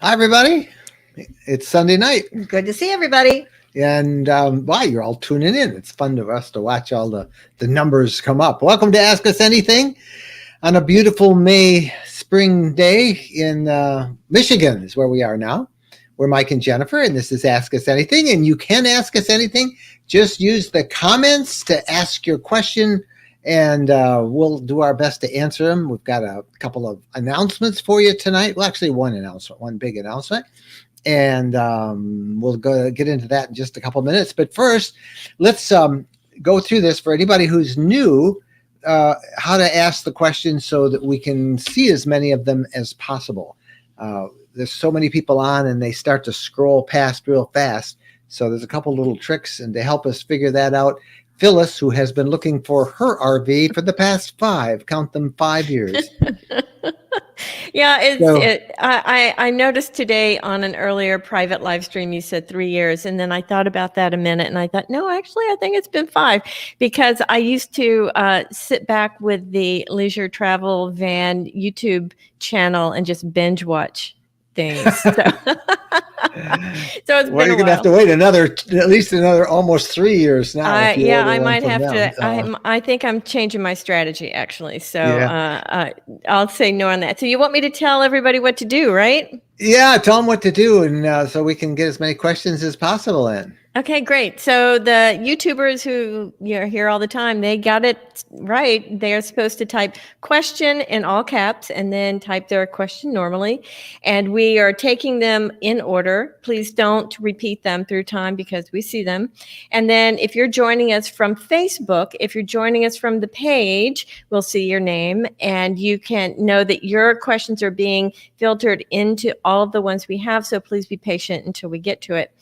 Hi, everybody. It's Sunday night, Good to see everybody. and wow, you're all tuning in. It's fun to us to watch all the numbers come up. Welcome to Ask Us Anything on a beautiful May spring day in Michigan is where we are now. We're Mike and Jennifer, and this is Ask Us Anything, and you can ask us anything. Just use the comments to ask your question, and we'll do our best to answer them. We've got a couple of announcements for you tonight. Well, actually, one big announcement. And we'll get into that in just a couple of minutes. But first, let's go through this for anybody who's new, how to ask the questions so that we can see as many of them as possible. There's so many people on, and they start to scroll past real fast. So there's a couple little tricks, and to help us figure that out, Phyllis, who has been looking for her RV for the past 5 years. Yeah, I noticed today on an earlier private live stream you said 3 years, and then I thought about that a minute, and I thought, no, actually, I think it's been 5 because I used to sit back with the Leisure Travel Van YouTube channel and just binge watch things. So, so it's Well, been you're going to have to wait at least another almost 3 years now. I might have to. I think I'm changing my strategy actually. So I'll say no on that. So you want me to tell everybody what to do, right? Yeah, tell them what to do, and so we can get as many questions as possible in. Okay, great. So the YouTubers who are here all the time, they got it right. They are supposed to type question in all caps and then type their question normally. And we are taking them in order. Please don't repeat them through time because we see them. And then if you're joining us from Facebook, if you're joining us from the page, we'll see your name. And you can know that your questions are being filtered into all of the ones we have. So please be patient until we get to it.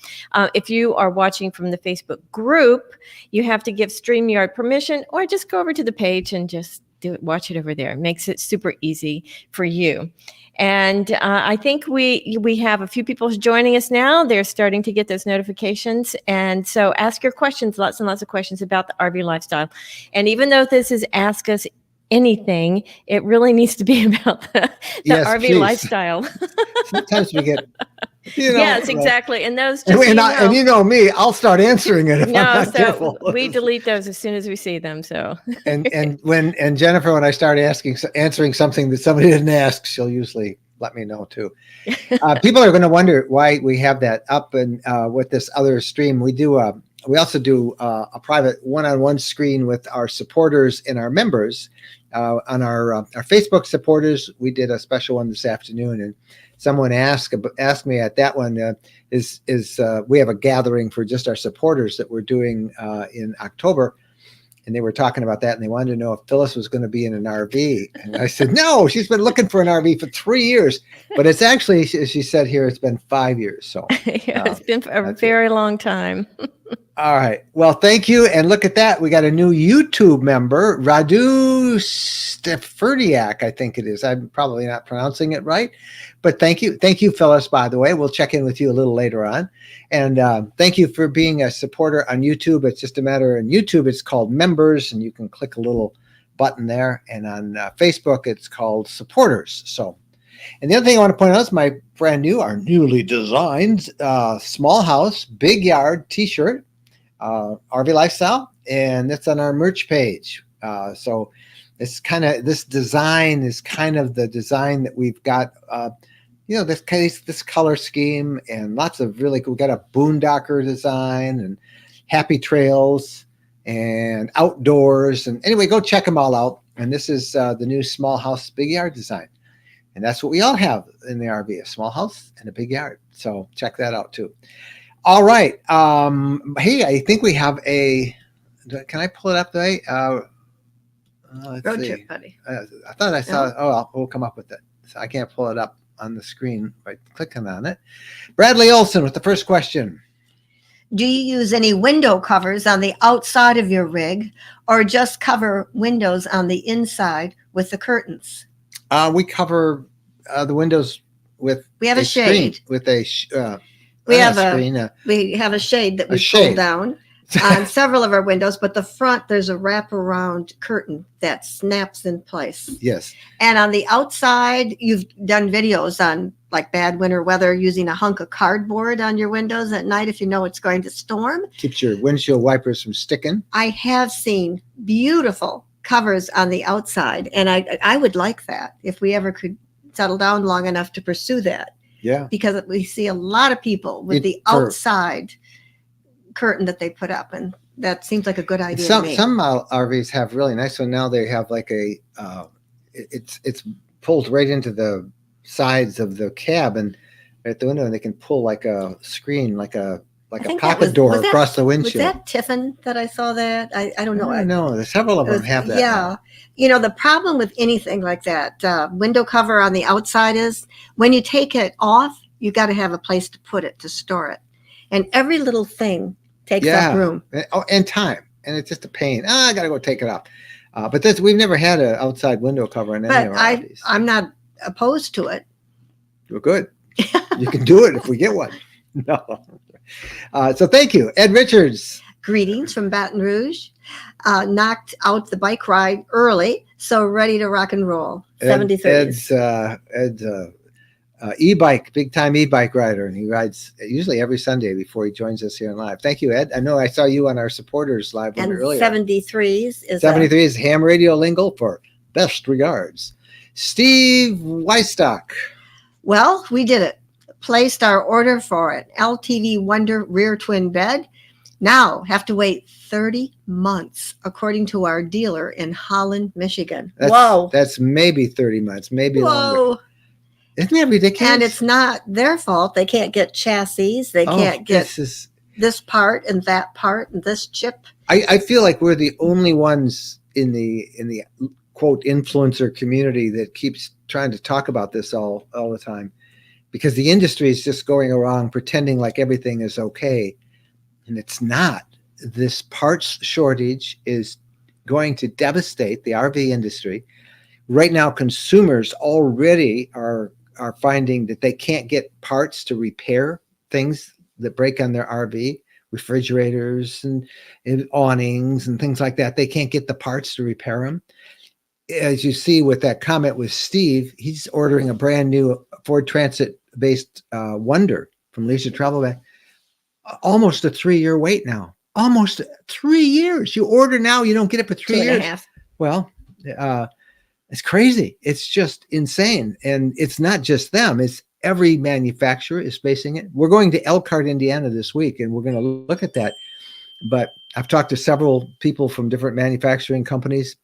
If you are watching from the Facebook group, you have to give StreamYard permission, or just go over to the page and just watch it over there. It makes it super easy for you. And I think we have a few people joining us now. They're starting to get those notifications. And so ask your questions, lots and lots of questions about the RV lifestyle. And even though this is Ask Us Anything, it really needs to be about the RV lifestyle. Sometimes we get... yes, exactly. And those just and you know me, I'll start answering it if I'm not careful. We delete those as soon as we see them. So and Jennifer, when I start answering something that somebody didn't ask, she'll usually let me know too. People are going to wonder why we have that up, and with this other stream, we also do a private one-on-one screen with our supporters and our members on our Facebook supporters. We did a special one this afternoon, and someone asked me at that one, we have a gathering for just our supporters that we're doing in October. And they were talking about that, and they wanted to know if Phyllis was going to be in an RV. And I said, no, she's been looking for an RV for 3 years. But it's actually, as she said here, it's been 5 years. So it's been a very long time. All right. Well, thank you. And look at that. We got a new YouTube member, Radu Steferdiak, I think it is. I'm probably not pronouncing it right. But thank you. Thank you, Phyllis, by the way. We'll check in with you a little later on. And thank you for being a supporter on YouTube. It's just a matter on YouTube, it's called members, and you can click a little button there. And on Facebook, it's called supporters. So, and the other thing I want to point out is my our newly designed small house, big yard t-shirt, RV lifestyle, and it's on our merch page. So this design is kind of the design that we've got, this color scheme, and lots of really cool. We got a boondocker design and happy trails and outdoors. And anyway, go check them all out. And this is the new small house, big yard design. And that's what we all have in the RV, a small house and a big yard. So check that out too. All right. Hey, I think we have can I pull it up today? Road trip, buddy. I thought I saw we'll come up with it. So I can't pull it up on the screen by clicking on it. Bradley Olson with the first question. Do you use any window covers on the outside of your rig, or just cover windows on the inside with the curtains? We cover the windows with a shade. With a we have a shade that we pull down, on several of our windows, but the front, there's a wraparound curtain that snaps in place. Yes. And on the outside, you've done videos on like bad winter weather using a hunk of cardboard on your windows at night if you know it's going to storm. Keeps your windshield wipers from sticking. I have seen beautiful covers on the outside, and I would like that if we ever could settle down long enough to pursue that. Yeah. Because we see a lot of people with the outside curtain that they put up, and that seems like a good idea to me. Some RVs have really nice one. Now they have like a it's pulled right into the sides of the cab and at the window, and they can pull like a screen, like a pocket door across the windshield. Was that Tiffin that I saw that? I don't know. I know. Several of them have that. Yeah. Now. You know, the problem with anything like that window cover on the outside is when you take it off, you got to have a place to put it, to store it. And every little thing takes up room. And time. And it's just a pain. I got to go take it off. But we've never had an outside window cover in any of our RVs. I'm not opposed to it. Well, good. You can do it if we get one. No. So thank you, Ed Richards. Greetings from Baton Rouge. Knocked out the bike ride early, so ready to rock and roll. 73s. Ed's e-bike, big time e-bike rider, and he rides usually every Sunday before he joins us here in live. Thank you, Ed. I know I saw you on our supporters live earlier. 73s is 73 is ham radio lingo for best regards. Steve Weistock. Well, we did it. Placed our order for an LTV Wonder rear twin bed. Now have to wait 30 months, according to our dealer in Holland, Michigan. Whoa. That's maybe 30 months, maybe longer. Isn't that ridiculous? And it's not their fault. They can't get chassis. They can't get this part and that part and this chip. I feel like we're the only ones in the quote influencer community that keeps trying to talk about this all the time, because the industry is just going around pretending like everything is okay, and it's not. This parts shortage is going to devastate the RV industry. Right now, consumers already are finding that they can't get parts to repair things that break on their RV, refrigerators and awnings and things like that. They can't get the parts to repair them. As you see with that comment with Steve, he's ordering a brand new Ford Transit-based Wonder from Leisure Travel Bag. Almost a 3-year wait now. Almost 3 years. You order now, you don't get it for 3 years. 2.5. Well, it's crazy. It's just insane. And it's not just them. It's every manufacturer is facing it. We're going to Elkhart, Indiana this week, and we're going to look at that. But I've talked to several people from different manufacturing companies,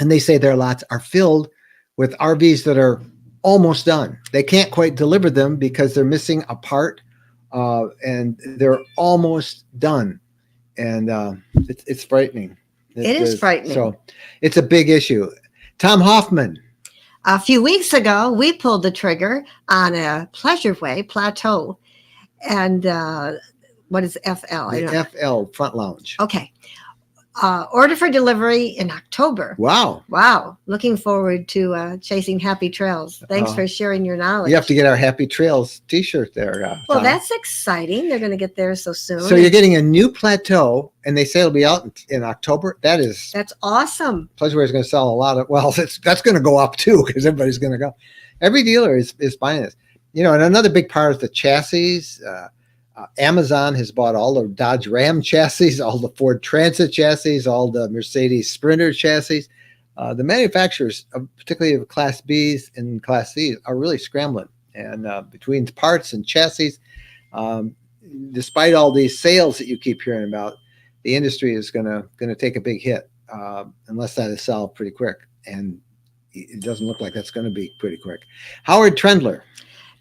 and they say their lots are filled with RVs that are almost done. They can't quite deliver them because they're missing a part, and they're almost done. And it's frightening. It is frightening. So it's a big issue. Tom Hoffman. A few weeks ago, we pulled the trigger on a Pleasureway plateau. And what is FL? The FL Front Lounge. Okay. Order for delivery in October. Wow. Looking forward to chasing happy trails. Thanks for sharing your knowledge. You have to get our Happy Trails t-shirt there. Well, Tom. that's exciting. Thgoing to get there so soon. So you're getting a new plateau, and they say it'll be out in October. That's awesome. Pleasureway is going to sell a lot of, that's going to go up too, because everybody's going to go. Every dealer is buying this. And another big part is the chassis. Amazon has bought all the Dodge Ram chassis, all the Ford Transit chassis, all the Mercedes Sprinter chassis. The manufacturers, particularly of Class Bs and Class Cs, are really scrambling. And between parts and chassis, despite all these sales that you keep hearing about, the industry is going to take a big hit unless that is solved pretty quick. And it doesn't look like that's going to be pretty quick. Howard Trendler.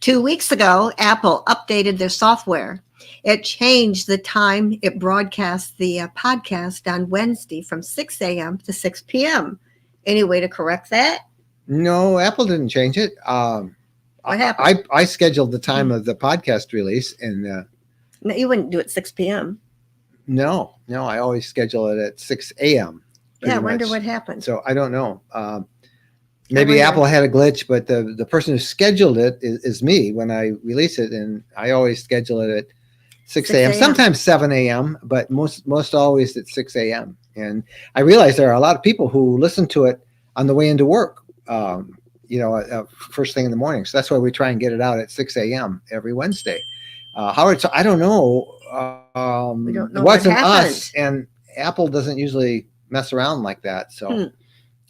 2 weeks ago, Apple updated their software. It changed the time it broadcasts the podcast on Wednesday from 6 a.m. to 6 p.m. Any way to correct that? No, Apple didn't change it. What happened? I scheduled the time of the podcast release, and no, you wouldn't do it 6 p.m. No, I always schedule it at 6 a.m. Yeah, I wonder what happened. So I don't know. Maybe Apple had a glitch, but the person who scheduled it is me when I release it, and I always schedule it at 6 6 a.m. a.m. Sometimes 7 a.m., but most always at 6 a.m. And I realize there are a lot of people who listen to it on the way into work, first thing in the morning. So that's why we try and get it out at 6 a.m. every Wednesday. Howard, so I don't know. We don't know it what wasn't happened. us, and Apple doesn't usually mess around like that. So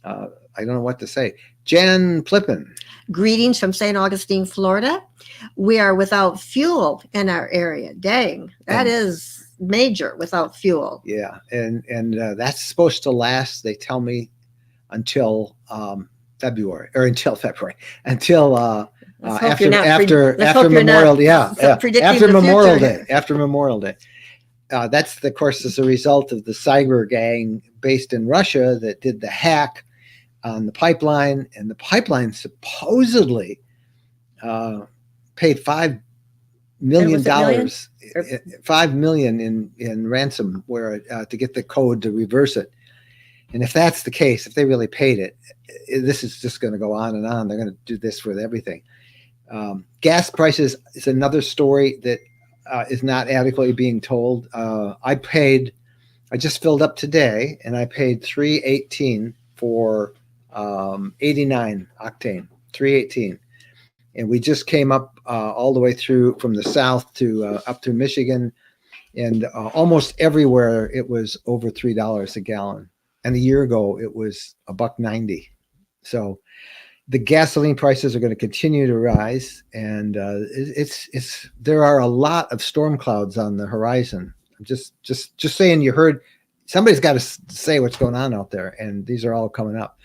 I don't know what to say. Jen Plippin. Greetings from St. Augustine, Florida. We are without fuel in our area. Dang, that is major, without fuel. Yeah, and that's supposed to last, they tell me, until February, until after Memorial Day. After Memorial Day. After Memorial Day. That's, of course, as a result of the cyber gang based in Russia that did the hack on the pipeline, and the pipeline supposedly paid $5 million, $5 million in ransomware to get the code to reverse it. And if that's the case, if they really paid it, this is just going to go on and on. They're going to do this with everything. Gas prices is another story that is not adequately being told. I just filled up today, and I paid $3.18 for 89 octane, 318, and we just came up all the way through from the south to up to Michigan, and almost everywhere it was over $3 a gallon, and a year ago it was $1.90. So the gasoline prices are going to continue to rise, and there are a lot of storm clouds on the horizon. I'm just saying, you heard, somebody's got to say what's going on out there, and these are all coming up.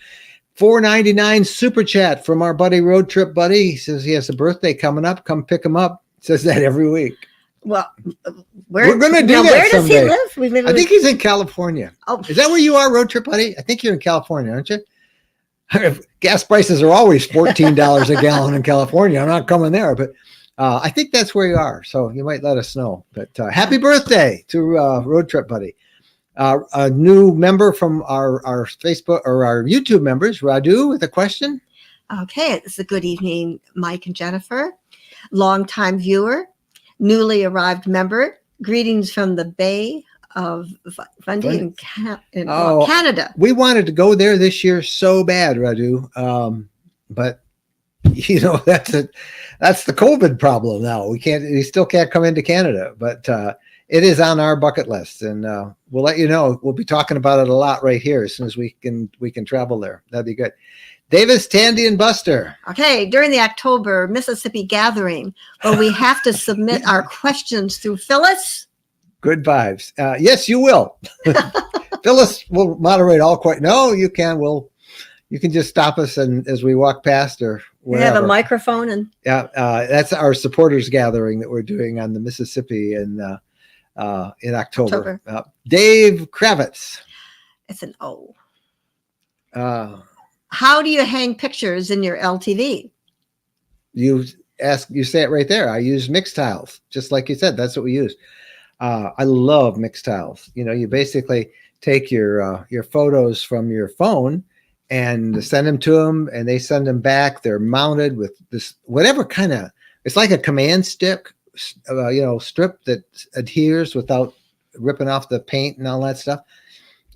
$4.99 super chat from our buddy Road Trip Buddy. He says he has a birthday coming up. Come pick him up. Says that every week. Well, we're going to do that where someday. Does he live? I think he's in California. Oh, is that where you are, Road Trip Buddy? I think you're in California, aren't you? Gas prices are always $14 a gallon in California. I'm not coming there, but I think that's where you are. So you might let us know. But happy birthday to Road Trip Buddy. A new member from our Facebook or our YouTube members, Radu, with a question. Okay, it's a good evening, Mike and Jennifer. Longtime viewer, newly arrived member. Greetings from the Bay of Fundy in Canada. We wanted to go there this year so bad, Radu, but that's the COVID problem now. We still can't come into Canada, but it is on our bucket list, and we'll let you know. We'll be talking about it a lot right here as soon as we can travel there. That'd be good. Davis, Tandy, and Buster. Okay, during the October Mississippi gathering, will we have to submit our questions through Phyllis? Good vibes. Yes, you will. Phyllis will moderate all questions. No, you can. You can just stop us and as we walk past or wherever. We have a microphone and. Yeah, that's our supporters gathering that we're doing on the Mississippi in October. Dave Kravitz. It's an O. How do you hang pictures in your LTV? You say it right there. I use mixed tiles, just like you said. That's what we use. I love mixed tiles. You basically take your photos from your phone and send them to them, and they send them back. They're mounted with this whatever kind of. It's like a command stick, strip that adheres without ripping off the paint and all that stuff.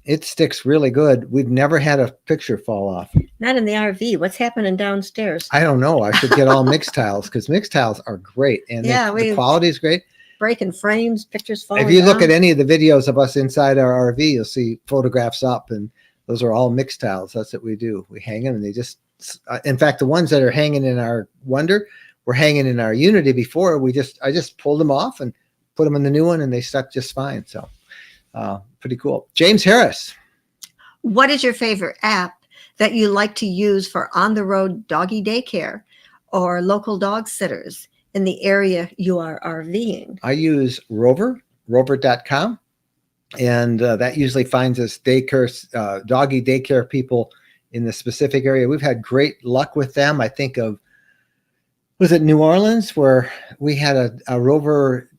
It sticks really good. We've never had a picture fall off. Not in the RV. What's happening downstairs? I don't know. I should get all mixed tiles because mixed tiles are great, and the quality is great. Breaking frames, pictures falling. If you look at any of the videos of us inside our RV, you'll see photographs up, and those are all mixed tiles. That's what we do. We hang them, and they just. In fact, the ones that are hanging in our Wonder were hanging in our Unity before. I just pulled them off and put them in the new one, and they stuck just fine. So. Pretty cool. James Harris. What is your favorite app that you like to use for on-the-road doggy daycare or local dog sitters in the area you are RVing? I use rover.com, and that usually finds us doggy daycare people in the specific area. We've had great luck with them. I think of, was it New Orleans, where we had a rover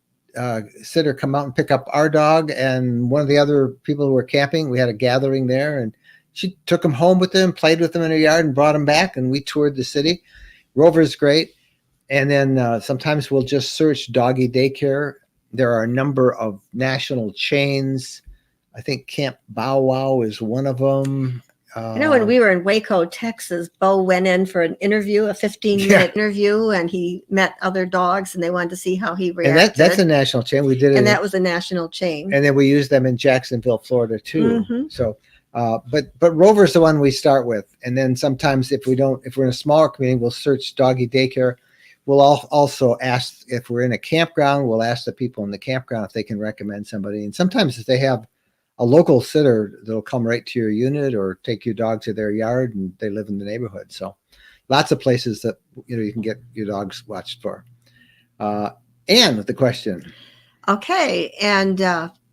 sitter come out and pick up our dog and one of the other people who were camping. We had a gathering there, and she took him home with them, played with them in her yard, and brought him back, and we toured the city. Rover's great. And then sometimes we'll just search doggy daycare There are a number of national chains. I think Camp Bow Wow is one of them. When we were in Waco, Texas, Bo went in for an interview, a 15-minute interview, and he met other dogs, and they wanted to see how he reacted. And that's a national chain. We did it, and that was a national chain. And then we used them in Jacksonville, Florida, too. So, but Rover's the one we start with, and then sometimes if we're in a smaller community, we'll search doggy daycare. We'll also ask if we're in a campground. We'll ask the people in the campground if they can recommend somebody, and sometimes if they have a local sitter that'll come right to your unit or take your dog to their yard and they live in the neighborhood. So lots of places that, you can get your dogs watched for. Anne with the question. Okay. And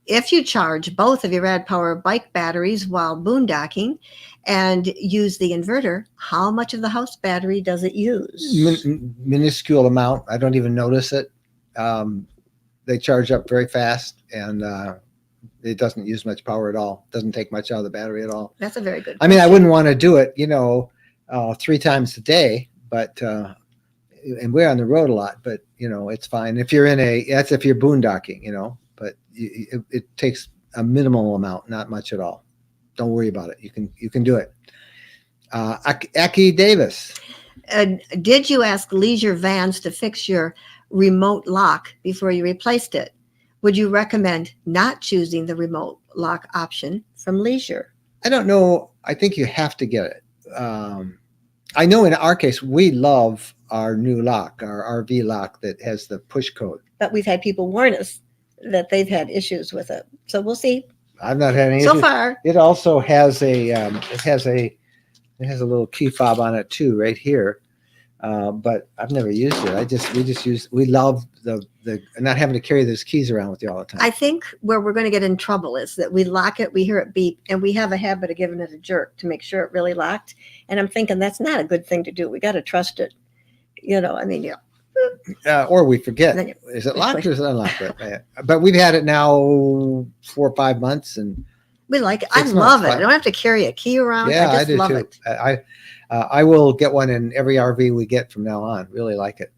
if you charge both of your Rad Power bike batteries while boondocking and use the inverter, how much of the house battery does it use? Minuscule amount. I don't even notice it. They charge up very fast, and it doesn't use much power at all. Doesn't take much out of the battery at all. That's a very good question. I mean, I wouldn't want to do it, 3 times a day, but and we're on the road a lot, but it's fine. If you're that's if you're boondocking, but it takes a minimal amount, not much at all. Don't worry about it. You can do it. Aki Davis. Did you ask Leisure Vans to fix your remote lock before you replaced it? Would you recommend not choosing the remote lock option from Leisure? I don't know. I think you have to get it. I know in our case, we love our new lock, our RV lock that has the push code. But we've had people warn us that they've had issues with it. So we'll see. I've not had any so issues. Far. It also has a little key fob on it too, right here. But I've never used it. We love the not having to carry those keys around with you all the time. I think where we're going to get in trouble is that we lock it, we hear it beep, and we have a habit of giving it a jerk to make sure it really locked. And I'm thinking that's not a good thing to do. We got to trust it. Or we forget. Is it locked or is it unlocked? But we've had it now 4 or 5 months, and we like it. I love it. I don't have to carry a key around. Yeah, I just love too. it. I will get one in every RV we get from now on. Really like it.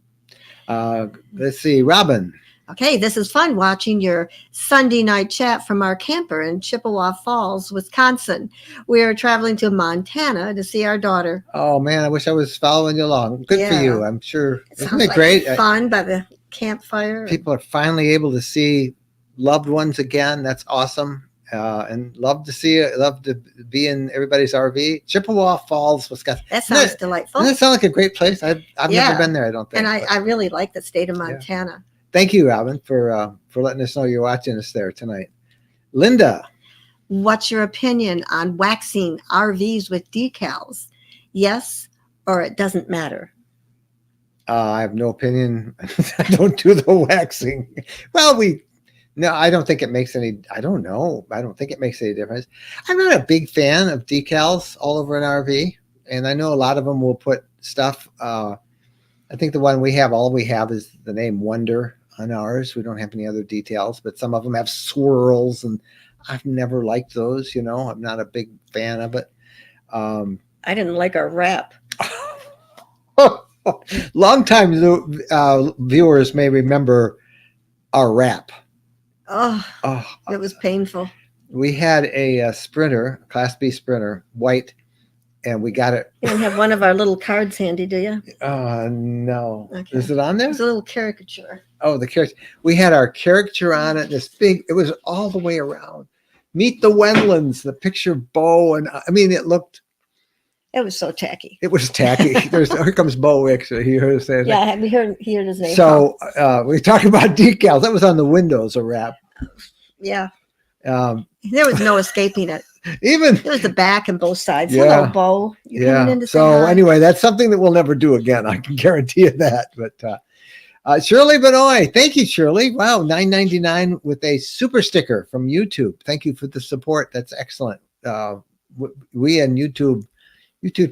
Let's see, Robin. Okay, this is fun watching your Sunday night chat from our camper in Chippewa Falls, Wisconsin. We are traveling to Montana to see our daughter. Oh man, I wish I was following you along. Good for you. I'm sure. Isn't it like great? Fun by the campfire. People are finally able to see loved ones again. That's awesome. And love to be in everybody's RV. Chippewa Falls, Wisconsin. That sounds delightful. Doesn't that sound like a great place? I've never been there, I don't think. And I really like the state of Montana. Yeah. Thank you, Robin, for letting us know you're watching us there tonight. Linda. What's your opinion on waxing RVs with decals? Yes, or it doesn't matter? I have no opinion. I don't do the waxing. Well, no, I don't think it makes any, I don't know. I don't think it makes any difference. I'm not a big fan of decals all over an RV. And I know a lot of them will put stuff. I think the one all we have is the name Wonder on ours. We don't have any other details, but some of them have swirls, and I've never liked those. I'm not a big fan of it. I didn't like our wrap. Long-time viewers may remember our wrap. Oh, it was painful. We had a Sprinter, Class B Sprinter, white, and we got it. You don't have one of our little cards handy, do you? No. Okay. Is it on there? It's a little caricature. Oh, the caricature. We had our caricature on it. It was all the way around. Meet the Wendlands, the picture Bo, and I mean, it was so tacky. It was tacky. Here comes Bo, actually. He heard us say that. Yeah, we heard his name. So we talked about decals. That was on the windows, a wrap. Yeah. There was no escaping it. It was the back and both sides. Yeah. Hello, Bo. You coming in to say hi? Anyway, that's something that we'll never do again. I can guarantee you that. But Shirley Benoit, thank you, Shirley. Wow, $9.99 with a super sticker from YouTube. Thank you for the support. That's excellent. We and YouTube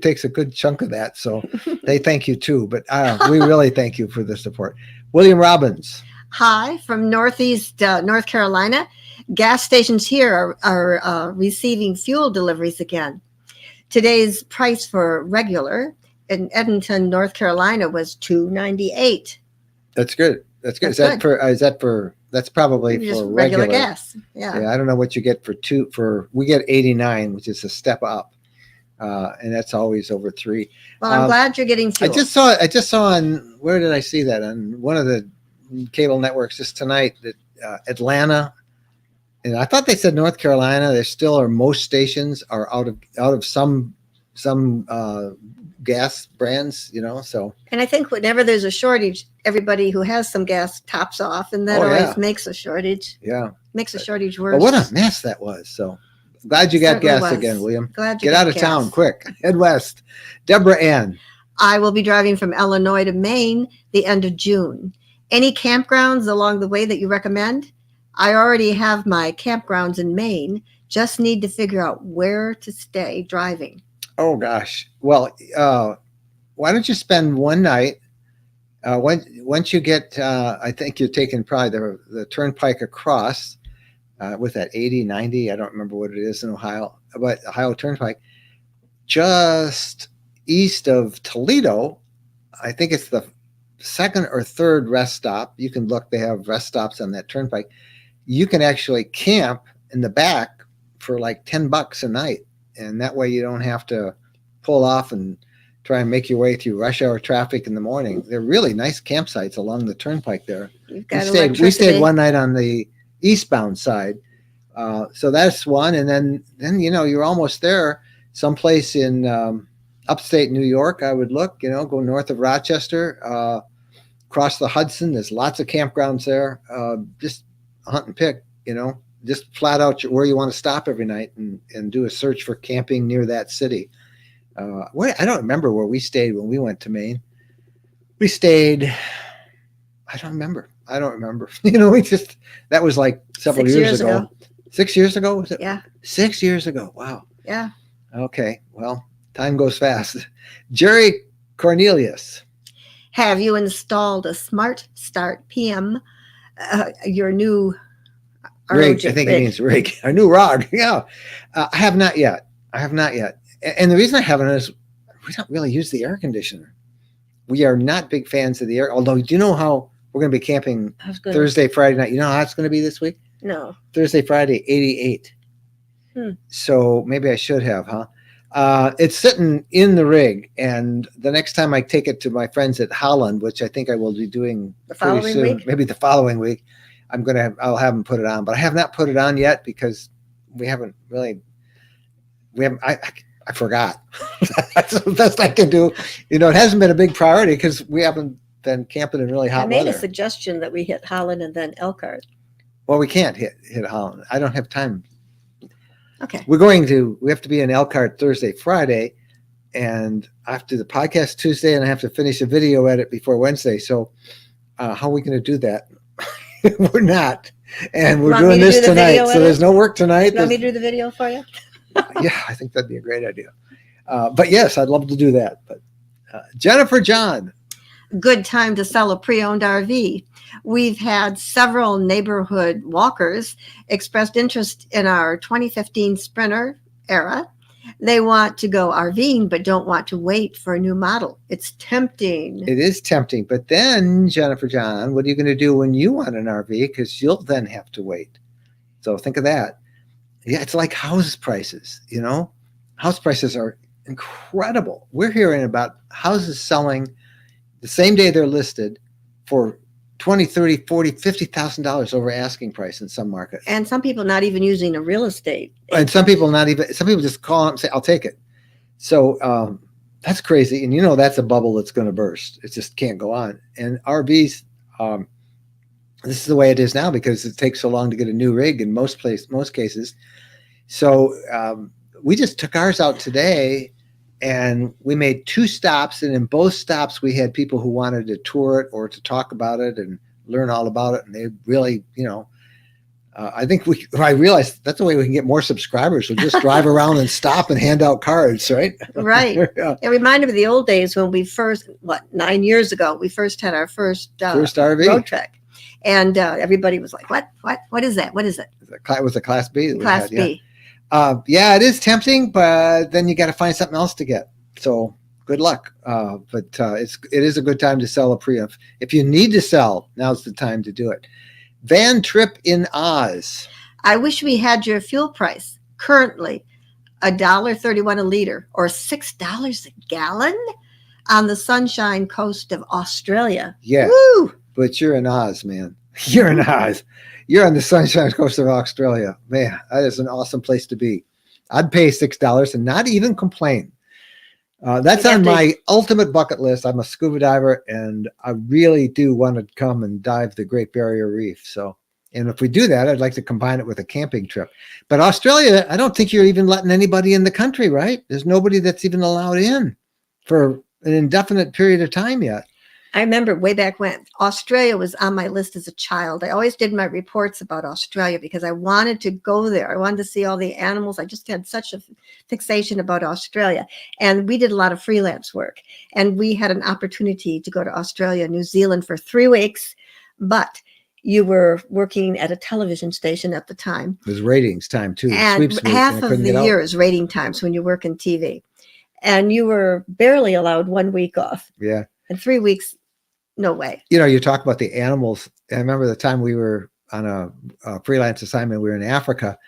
takes a good chunk of that, so they thank you too. But we really thank you for the support. William Robbins. Hi, from Northeast North Carolina. Gas stations here are receiving fuel deliveries again. Today's price for regular in Edmonton, North Carolina was $2.98. That's good. That's good. Is that for That's probably Just for regular regular gas. Yeah. Yeah, I don't know what you get we get 89, which is a step up. And that's always over 3. Well, I'm glad you're getting I fuel. just saw on, where did I see that? On one of the cable networks just tonight that Atlanta, and I thought they said North Carolina. There still are, most stations are out of some gas brands, so. And I think whenever there's a shortage, everybody who has some gas tops off, and that always makes a shortage. Yeah. Makes a shortage worse. But what a mess that was. So glad you got Certainly gas was. again, William. Glad you Get got out of gas. town quick. Head west. Deborah Ann. I will be driving from Illinois to Maine the end of June. Any campgrounds along the way that you recommend? I already have my campgrounds in Maine. Just need to figure out where to stay driving. Oh gosh. Well, why don't you spend one night? Once you get, I think you're taking probably the turnpike across with that 80, 90. I don't remember what it is in Ohio, but Ohio Turnpike, just east of Toledo. I think it's the second or third rest stop. You can look; they have rest stops on that turnpike. You can actually camp in the back for like $10 a night, and that way you don't have to pull off and try and make your way through rush hour traffic in the morning. They're really nice campsites along the turnpike there. You've got We stayed one night on the eastbound side, so that's one. And then you're almost there. Someplace in upstate New York, I would look. Go north of Rochester, cross the Hudson. There's lots of campgrounds there. Just hunt and pick. Just flat out where you want to stop every night and do a search for camping near that city. I don't remember where we stayed when we went to Maine. We stayed, I don't remember. That was like several years ago. 6 years ago, was it? Yeah. 6 years ago. Wow. Yeah. Okay. Well, time goes fast. Jerry Cornelius. Have you installed a Smart Start PM, your new rig? I think it means rig. A new rod. Yeah. I have not yet. And the reason I haven't is we don't really use the air conditioner. We are not big fans of the air. Although, do you know how we're going to be camping Thursday, Friday night? You know how it's going to be this week? No. Thursday, Friday, 88. So maybe I should have, huh? It's sitting in the rig, and the next time I take it to my friends at Holland, which I think I will be doing the following week, maybe the following week, I'll have them put it on. But I have not put it on yet because I forgot. That's the best I can do. It hasn't been a big priority because we haven't been camping in really hot weather. I made a suggestion that we hit Holland and then Elkhart. Well, we can't hit Holland. I don't have time. Okay. We have to be in Elkhart Thursday, Friday, and I have to do the podcast Tuesday, and I have to finish a video edit before Wednesday. So how are we going to do that? We're not. And we're doing this tonight. So there's no work tonight. You want me to do the video for you? Yeah, I think that'd be a great idea. But yes, I'd love to do that. But Jennifer John. Good time to sell a pre-owned RV. We've had several neighborhood walkers expressed interest in our 2015 Sprinter era. They want to go RVing, but don't want to wait for a new model. It's tempting. It is tempting. But then, Jennifer John, what are you going to do when you want an RV? Because you'll then have to wait. So think of that. Yeah, it's like house prices, House prices are incredible. We're hearing about houses selling the same day they're listed for $20,000, $30,000, $40,000, $50,000 over asking price in some markets. And some people not even using a real estate. And some people just call up and say, I'll take it. So that's crazy. And that's a bubble that's going to burst. It just can't go on. And RVs, this is the way it is now because it takes so long to get a new rig in most cases. So we just took ours out today and we made 2 stops. And in both stops, we had people who wanted to tour it or to talk about it and learn all about it. And they really, I think I realized that's the way we can get more subscribers. We'll just drive around and stop and hand out cards, right? Right. Yeah. It reminded me of the old days when we first, 9 years ago, we first had our first RV road trek. And everybody was like, what is that? What is it? It was a Class B. Class B. Yeah, it is tempting, but then you got to find something else to get. So good luck. But it is a good time to sell a pre-owned. If you need to sell, now's the time to do it. Van trip in Oz. I wish we had your fuel price. Currently, $1.31 a liter or $6 a gallon on the Sunshine Coast of Australia. Yeah, Woo! but you're in Oz, man. You're in Oz. You're on the Sunshine Coast of Australia. Man, that is an awesome place to be. I'd pay $6 and not even complain. That's on my ultimate bucket list. I'm a scuba diver, and I really do want to come and dive the Great Barrier Reef. So, and if we do that, I'd like to combine it with a camping trip. But Australia, I don't think you're even letting anybody in the country, right? There's nobody that's even allowed in for an indefinite period of time yet. I remember way back when Australia was on my list as a child. I always did my reports about Australia because I wanted to go there. I wanted to see all the animals. I just had such a fixation about Australia. And we did a lot of freelance work. And we had an opportunity to go to Australia, New Zealand for 3 weeks. But you were working at a television station at the time. It was ratings time too. And half of the year is rating times when you work in TV. And you were barely allowed 1 week off. Yeah. And 3 weeks, no way. You know, you talk about the animals. I remember the time we were on a freelance assignment. We were in Africa,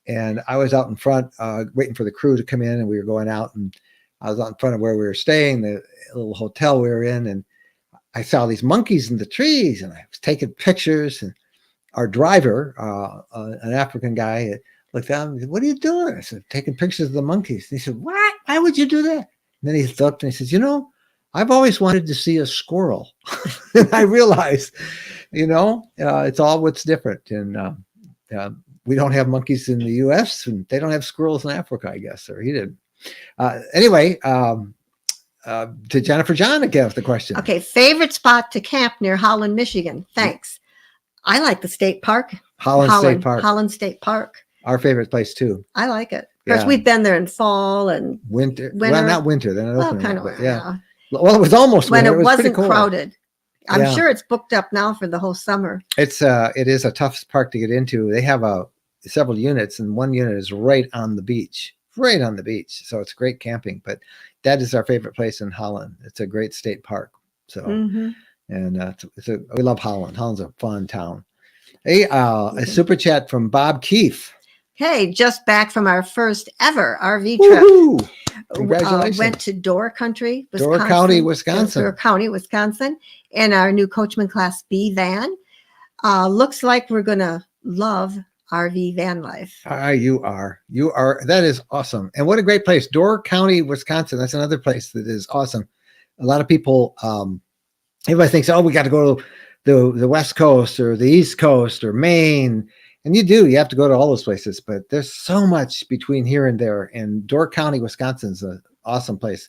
and I was out in front waiting for the crew to come in, and we were going out, and I was out in front of where we were staying, the little hotel we were in, and I saw these monkeys in the trees, and I was taking pictures, and our driver, an African guy, looked down and said, "What are you doing?" I said, "Taking pictures of the monkeys." And he said, "What? Why would you do that?" And then he looked and he says, "You know, I've always wanted to see a squirrel." And I realized, it's all what's different. And we don't have monkeys in the U.S. and they don't have squirrels in Africa, I guess, or he did. Anyway, to Jennifer John again with the question. Okay, favorite spot to camp near Holland, Michigan. Thanks. I like the state park. Holland State Park. Holland State Park. Our favorite place too. I like it. Of course, we've been there in fall and winter. Well, not winter. They're not open. Kind of. Yeah. Well, it was almost when winter. It wasn't cool. Crowded. I'm sure it's booked up now for the whole summer. It is a tough park to get into. They have several units, and one unit is right on the beach. So it's great camping. But that is our favorite place in Holland. It's a great state park. So, and we love Holland. Holland's a fun town. Hey, a super chat from Bob Keefe. Hey, just back from our first ever RV trip. Woo-hoo! Congratulations. Went to Door County, Wisconsin, in our new Coachman Class B van. Looks like we're going to love RV van life. You are. That is awesome. And what a great place. Door County, Wisconsin. That's another place that is awesome. A lot of people, everybody thinks, we got to go to the West Coast or the East Coast or Maine. And you have to go to all those places, but there's so much between here and there. And Door County, Wisconsin is an awesome place.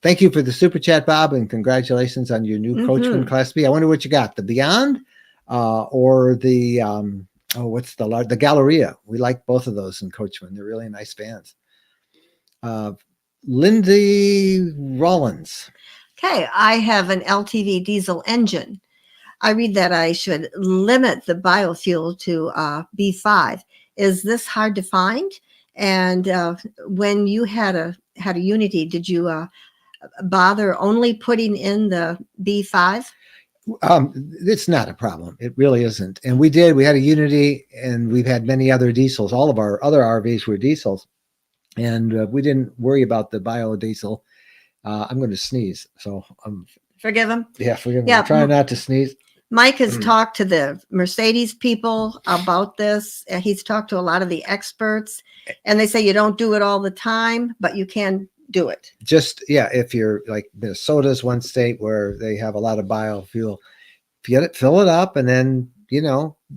Thank you for the super chat, Bob, and congratulations on your new Coachman Class B. I wonder what you got, the Beyond or the, what's the Galleria? We like both of those in Coachman. They're really nice vans. Lindsay Rollins. Okay, I have an LTV diesel engine. I read that I should limit the biofuel to B5. Is this hard to find? And when you had a Unity, did you bother only putting in the B5? It's not a problem. It really isn't. And we had a Unity, and we've had many other diesels. All of our other RVs were diesels, and we didn't worry about the biodiesel. I'm going to sneeze, so forgive him. Yeah, forgive me. I'm trying not to sneeze. Mike has talked to the Mercedes people about this. He's talked to a lot of the experts, and they say you don't do it all the time, but you can do it. If you're like Minnesota's one state where they have a lot of biofuel, fill it up, and then,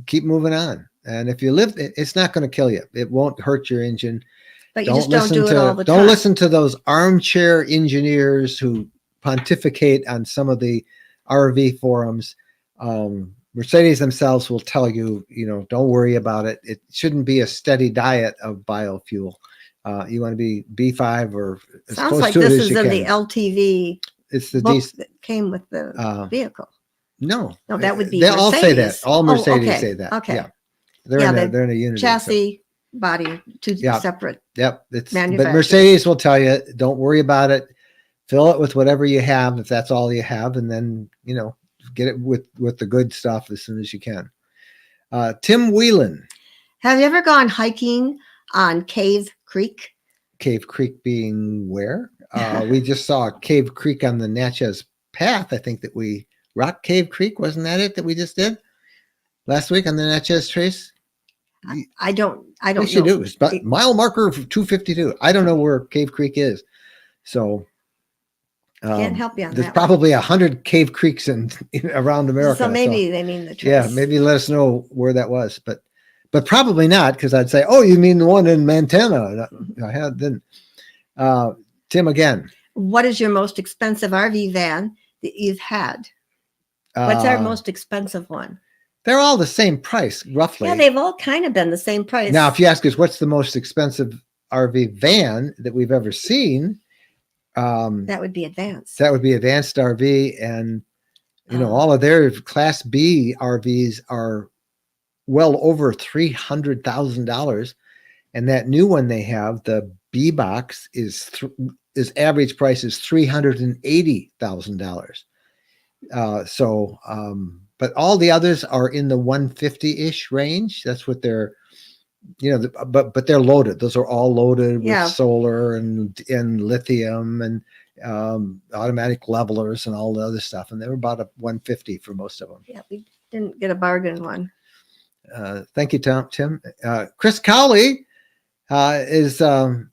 keep moving on. And if you live, it's not going to kill you. It won't hurt your engine. But you just don't do it all the time. Don't listen to those armchair engineers who pontificate on some of the RV forums. Mercedes themselves will tell you, don't worry about it. It shouldn't be a steady diet of biofuel. You want to be B5 or as sounds close like to it this as is you in can. the LTV It's the book that came with the vehicle. No, that would be they Mercedes. all say that. All Mercedes say that. Okay. Yeah. They're in a Unity. Chassis, body, two separate. Yep. But Mercedes will tell you, don't worry about it. Fill it with whatever you have, if that's all you have, and then, get it with the good stuff as soon as you can. Tim Whelan. Have you ever gone hiking on Cave Creek? Cave Creek being where? We just saw Cave Creek on the Natchez Path. I think that we Rock Cave Creek, wasn't that it that we just did last week on the Natchez Trace? I don't We know. should do it. But mile marker of 252. I don't know where Cave Creek is, so Can't help you on there's that. probably 100 Cave Creeks in around America. So maybe they mean the Trace. yeah, maybe let us know where that was, but probably not, because I'd say, oh, you mean the one in Montana? I had then. Tim again. What is your most expensive RV van that you've had? What's our most expensive one? They're all the same price, roughly. Yeah, they've all kind of been the same price. Now, if you ask us what's the most expensive RV van that we've ever seen, that would be Advanced. that would be Advanced RV, and all of their Class B RVs are well over $300,000, and that new one they have, the B box, is average price is $380,000. But all the others are in the 150-ish range. That's what they're, but they're loaded. Those are all loaded with solar and lithium and automatic levelers and all the other stuff. And they were about a 150 for most of them. Yeah, we didn't get a bargain one. Thank you, Tim. Chris Cowley is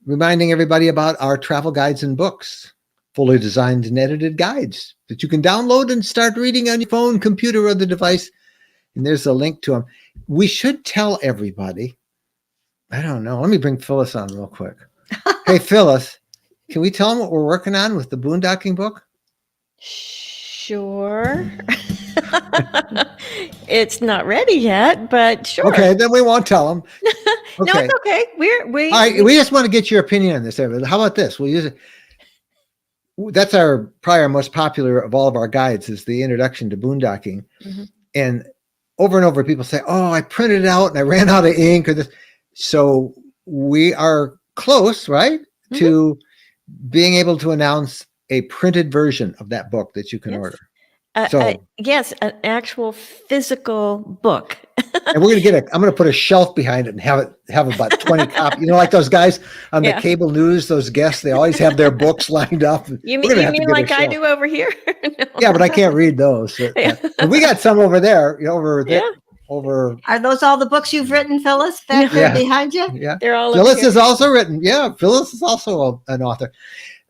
reminding everybody about our travel guides and books. Fully designed and edited guides that you can download and start reading on your phone, computer, or the device. And there's a link to them. We should tell everybody. I don't know. Let me bring Phyllis on real quick. Hey, Phyllis, can we tell them what we're working on with the Boondocking book? Sure. It's not ready yet, but sure. Okay, then we won't tell them. No, it's okay. We All right, we just want to get your opinion on this. How about this? We'll use it. That's probably our most popular of all of our guides, is the introduction to Boondocking. Mm-hmm. And over people say, oh, I printed it out and I ran out of ink or this. So we are close, right? Mm-hmm. To being able to announce a printed version of that book that you can order. Yes, an actual physical book. And we're going to I'm going to put a shelf behind it and have about 20 copies. Like those guys on the cable news, those guests, they always have their books lined up. You mean like I do over here? No. Yeah, but I can't read those. But we got some over there, over. Are those all the books you've written, Phyllis, back there behind you? Yeah. They're all Phyllis is also written. Yeah, Phyllis is also an author.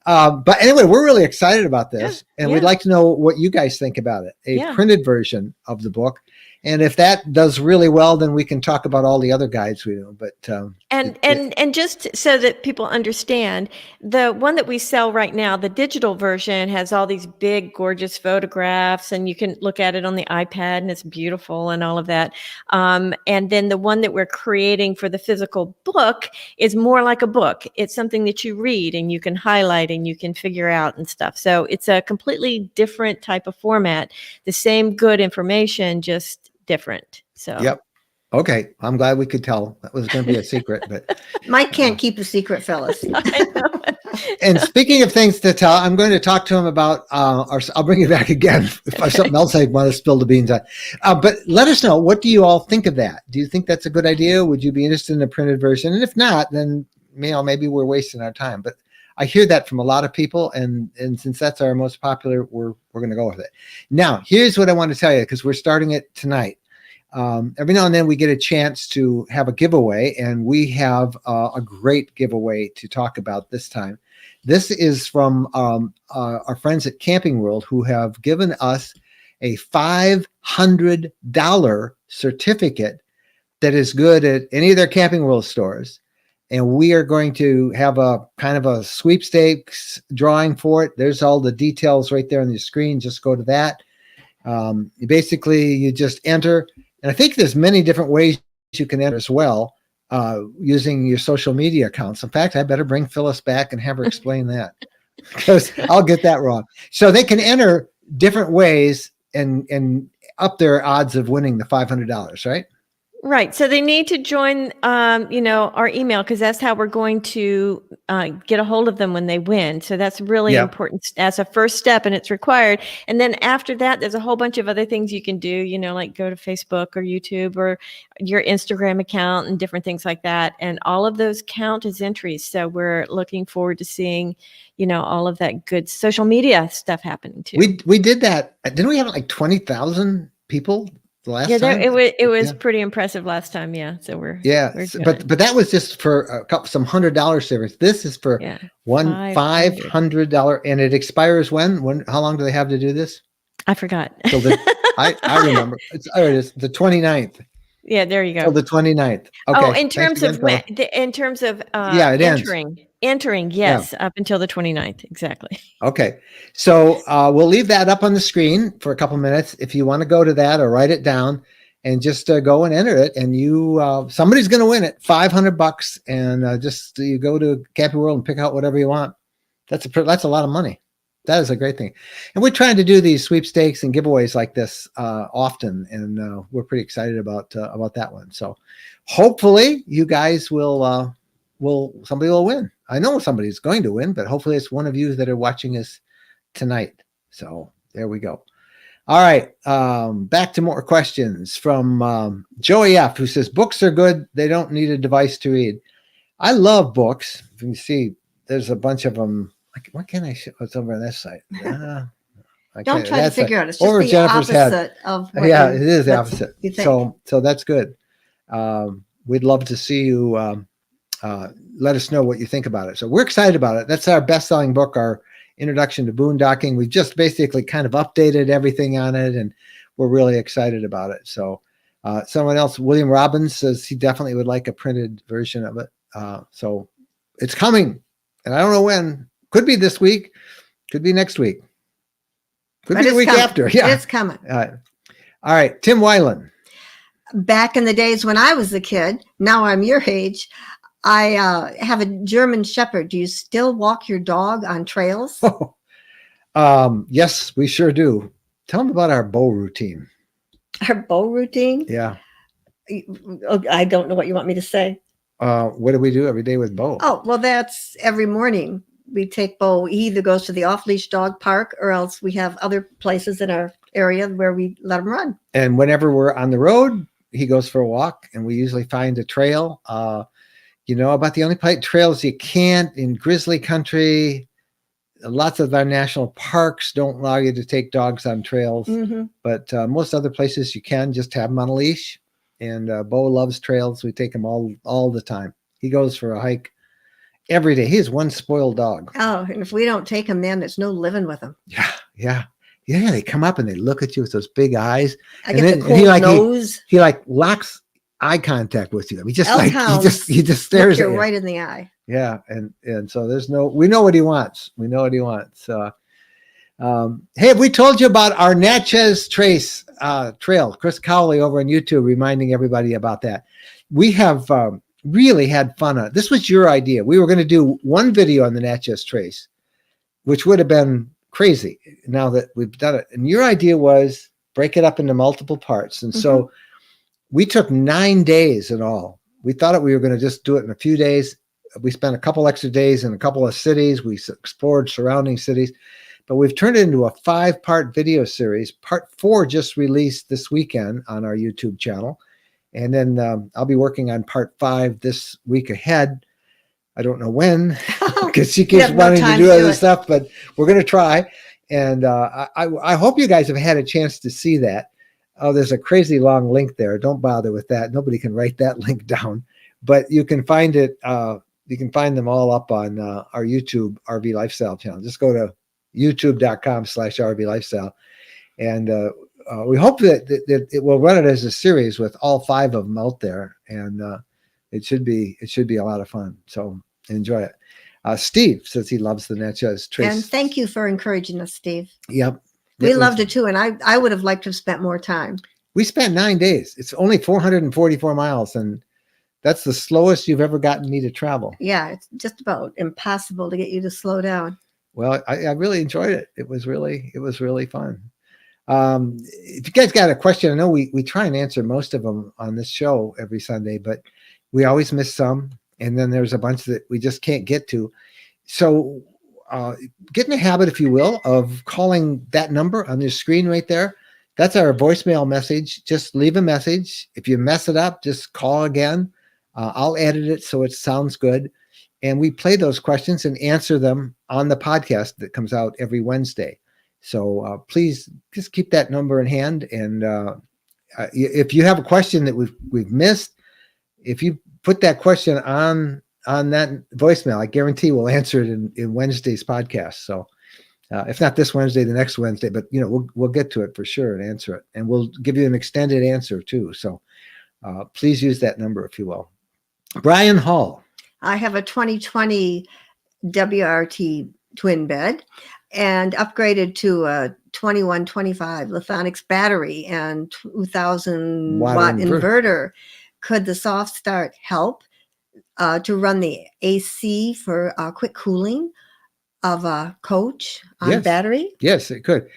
But anyway, we're really excited about this, and we'd like to know what you guys think about it. A printed version of the book. And if that does really well, then we can talk about all the other guides we do. But and just so that people understand, the one that we sell right now, the digital version, has all these big, gorgeous photographs, and you can look at it on the iPad, and it's beautiful and all of that. And then the one that we're creating for the physical book is more like a book. It's something that you read and you can highlight and you can figure out and stuff. So it's a completely different type of format. The same good information, just different. So yep. Okay. I'm glad we could tell. That was going to be a secret, but Mike can't keep a secret, Phyllis. I know. And speaking of things to tell, I'm going to talk to him about I'll bring it back again if there's something else I want to spill the beans on. But let us know, what do you all think of that? Do you think that's a good idea? Would you be interested in a printed version? And if not, then maybe we're wasting our time. But I hear that from a lot of people, and since that's our most popular, we're going to go with it. Now, here's what I want to tell you, because we're starting it tonight. Every now and then we get a chance to have a giveaway, and we have a great giveaway to talk about this time. This is from our friends at Camping World, who have given us a $500 certificate that is good at any of their Camping World stores. And we are going to have a kind of a sweepstakes drawing for it. There's all the details right there on the screen. Just go to that. You just enter. And I think there's many different ways you can enter as well, using your social media accounts. In fact, I better bring Phyllis back and have her explain that, because I'll get that wrong. So they can enter different ways and up their odds of winning the $500, right? Right. So they need to join, our email, because that's how we're going to get a hold of them when they win. So that's really Yep. important as a first step, and it's required. And then after that, there's a whole bunch of other things you can do, like go to Facebook or YouTube or your Instagram account and different things like that. And all of those count as entries. So we're looking forward to seeing, all of that good social media stuff happening too. We did that. Didn't we have like 20,000 people the last Yeah, time? it was Yeah. pretty impressive last time. Yeah. So we're but that was just for some $100 service. This is for $500, and it expires when? How long do they have to do this? I forgot. I remember. It's the 29th. Yeah, there you go. Till the 29th. Okay. Oh, in terms of entering, yes, up until the 29th, exactly. Okay. So we'll leave that up on the screen for a couple minutes. If you want to go to that or write it down and just go and enter it, and somebody's going to win it, $500, and just you go to Camping World and pick out whatever you want. That's a lot of money. That is a great thing. And we're trying to do these sweepstakes and giveaways like this often, and we're pretty excited about that one. So hopefully you guys somebody will win. I know somebody's going to win, but hopefully it's one of you that are watching us tonight. So there we go. All right. Back to more questions from Joey F., who says, books are good. They don't need a device to read. I love books. You can see there's a bunch of them. What can I show? What's over on this side? Don't try to figure out. It's just over the Jennifer's opposite head. of It is the opposite. So that's good. We'd love to see you. Let us know what you think about it. So we're excited about it. That's our best-selling book, our introduction to boondocking. We've just basically kind of updated everything on it, and we're really excited about it. So someone else, William Robbins, says he definitely would like a printed version of it. So it's coming, and I don't know when. Could be this week. Could be next week. Could be the week after. Yeah, it's coming. All right, Tim Weiland. Back in the days when I was a kid, now I'm your age, I have a German Shepherd. Do you still walk your dog on trails? Yes, we sure do. Tell them about our bow routine. Our bow routine? Yeah. I don't know what you want me to say. What do we do every day with Bo? Oh, well, that's every morning. We take Bo. He either goes to the off-leash dog park, or else we have other places in our area where we let him run. And whenever we're on the road, he goes for a walk, and we usually find a trail. About the only trails you can't in grizzly country. Lots of our national parks don't allow you to take dogs on trails, but most other places you can just have them on a leash. And Bo loves trails. We take him all the time. He goes for a hike every day. He is one spoiled dog. Oh, and if we don't take him, then there's no living with him. Yeah. They come up and they look at you with those big eyes. I get the cold nose. He locks eye contact with you. I mean, he just stares at you right in the eye. Yeah, and so we know what he wants. Hey, have we told you about our Natchez Trace trail? Chris Cowley over on YouTube reminding everybody about that. We have really had fun on it. This was your idea. We were going to do one video on the Natchez Trace, which would have been crazy now that we've done it. And your idea was break it up into multiple parts. And so we took 9 days in all. We thought we were going to just do it in a few days. We spent a couple extra days in a couple of cities. We explored surrounding cities, but we've turned it into a 5-part video series. Part 4 just released this weekend on our YouTube channel. And then I'll be working on part 5 this week ahead. I don't know when, because she keeps wanting to do other stuff, but we're going to try. And I hope you guys have had a chance to see that. Oh, there's a crazy long link there. Don't bother with that. Nobody can write that link down, but you can find it. You can find them all up on our YouTube RV Lifestyle channel. Just go to youtube.com/RV Lifestyle. And we hope that it will run it as a series with all 5 of them out there. And it should be a lot of fun. So enjoy it. Steve says he loves the Natchez Trace. And thank you for encouraging us, Steve. Yep. We loved it too. And I would have liked to have spent more time. We spent 9 days. It's only 444 miles. And that's the slowest you've ever gotten me to travel. Yeah. It's just about impossible to get you to slow down. Well, I really enjoyed it. It was really fun. If you guys got a question, I know we try and answer most of them on this show every Sunday, but we always miss some. And then there's a bunch that we just can't get to. So get in the habit, if you will, of calling that number on your screen right there. That's our voicemail message. Just leave a message. If you mess it up, just call again. I'll edit it so it sounds good. And we play those questions and answer them on the podcast that comes out every Wednesday. So please just keep that number in hand. And if you have a question that we've missed, if you put that question on that voicemail, I guarantee we'll answer it in Wednesday's podcast. So if not this Wednesday, the next Wednesday, but we'll get to it for sure and answer it, and we'll give you an extended answer too. So please use that number if you will. Brian Hall. I have a 2020 WRT twin bed and upgraded to a 2125 Lithionics battery and 2000 watt inverter. Could the soft start help to run the AC for quick cooling of a coach on battery? Yes, it could.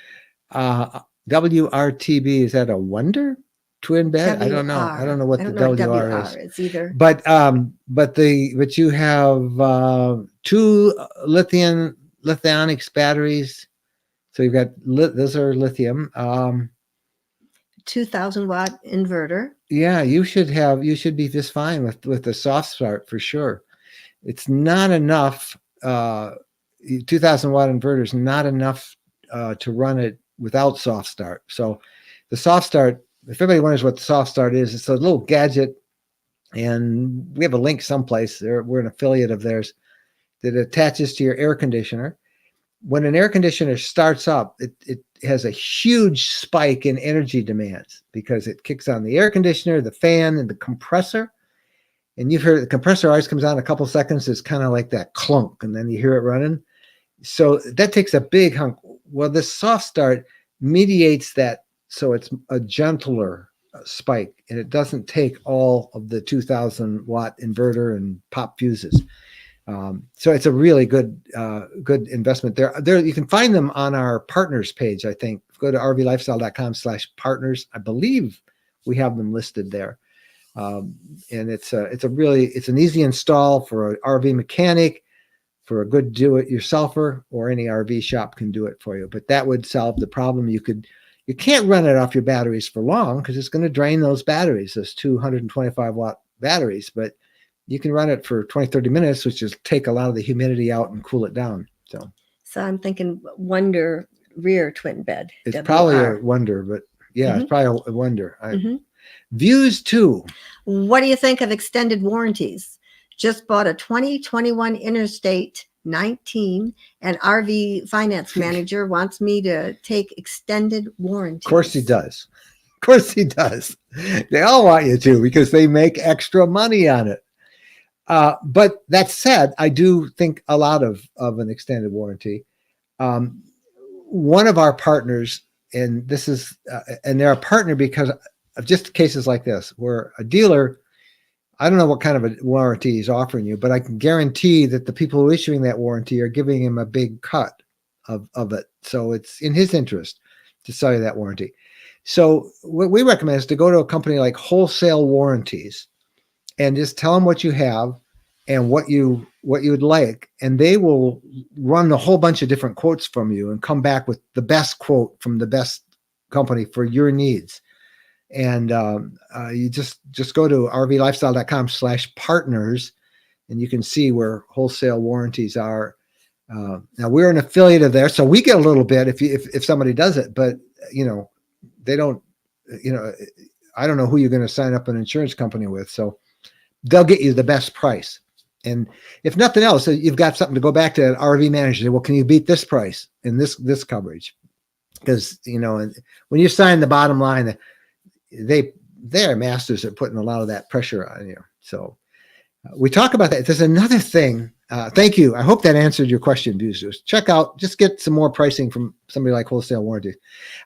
WRTB, is that a Wonder twin bed? WR. I don't know. I don't know what the WR is. It's either. But you have two Lithionics batteries. So you've got those are lithium. 2000 watt inverter. Yeah, you should be just fine with the soft start for sure. It's not enough. 2000 watt inverter is not enough to run it without soft start. So the soft start, if everybody wonders what the soft start is, it's a little gadget, and we have a link someplace there. We're an affiliate of theirs that attaches to your air conditioner. When an air conditioner starts up, it has a huge spike in energy demands because it kicks on the air conditioner, the fan, and the compressor. And you've heard the compressor always comes on a couple seconds. It's kind of like that clunk, and then you hear it running. So that takes a big hunk. Well, this soft start mediates that, so it's a gentler spike, and it doesn't take all of the 2000 watt inverter and pop fuses. So it's a really good investment there. You can find them on our partners page. I think go to rvlifestyle.com/partners. I believe we have them listed there. And it's an easy install for an RV mechanic, for a good do-it-yourselfer, or any RV shop can do it for you. But that would solve the problem. You can't run it off your batteries for long because it's going to drain those batteries, those 225 watt batteries. But you can run it for 20, 30 minutes, which is take a lot of the humidity out and cool it down. So I'm thinking Wonder rear twin bed. It's WR. probably a Wonder, but yeah, It's probably a Wonder. Views 2. What do you think of extended warranties? Just bought a 2021 Interstate 19, and RV finance manager wants me to take extended warranties. Of course he does. Of course he does. They all want you to because they make extra money on it. But that said, I do think a lot of an extended warranty. One of our partners, and this is, and they're a partner because of just cases like this, where a dealer, I don't know what kind of a warranty he's offering you, but I can guarantee that the people who are issuing that warranty are giving him a big cut of it. So it's in his interest to sell you that warranty. So what we recommend is to go to a company like Wholesale Warranties and just tell them what you have and what you would like, and they will run a whole bunch of different quotes from you and come back with the best quote from the best company for your needs. And you just go to rvlifestyle.com/partners, and you can see where Wholesale Warranties are. Now we're an affiliate of theirs, so we get a little bit if somebody does it, but they don't. I don't know who you're going to sign up an insurance company with, so they'll get you the best price. And if nothing else, you've got something to go back to an RV manager. Well, can you beat this price and this coverage? Because when you sign the bottom line, they're masters at putting a lot of that pressure on you. So we talk about that. There's another thing. Thank you. I hope that answered your question, users. Just get some more pricing from somebody like Wholesale Warranty.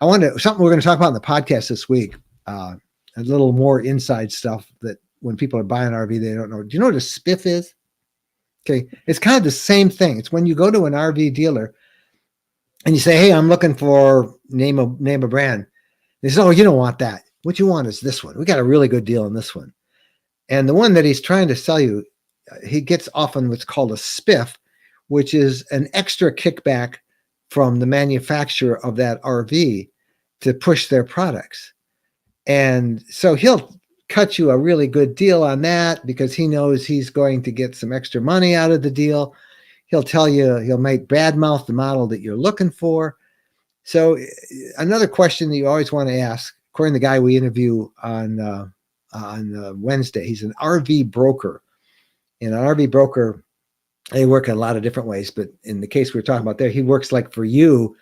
Something we're going to talk about in the podcast this week. A little more inside stuff that when people are buying an RV, they don't know. Do you know what a spiff is? Okay. It's kind of the same thing. It's when you go to an RV dealer and you say, hey, I'm looking for name a brand. They say, oh, you don't want that. What you want is this one. We got a really good deal on this one. And the one that he's trying to sell you, he gets often what's called a spiff, which is an extra kickback from the manufacturer of that RV to push their products. And so he'll cut you a really good deal on that because he knows he's going to get some extra money out of the deal. He'll tell you, he'll make badmouth the model that you're looking for. So another question that you always want to ask, according to the guy we interview on Wednesday, he's an RV broker. And an RV broker, they work in a lot of different ways, but in the case we're talking about there, he works like for you,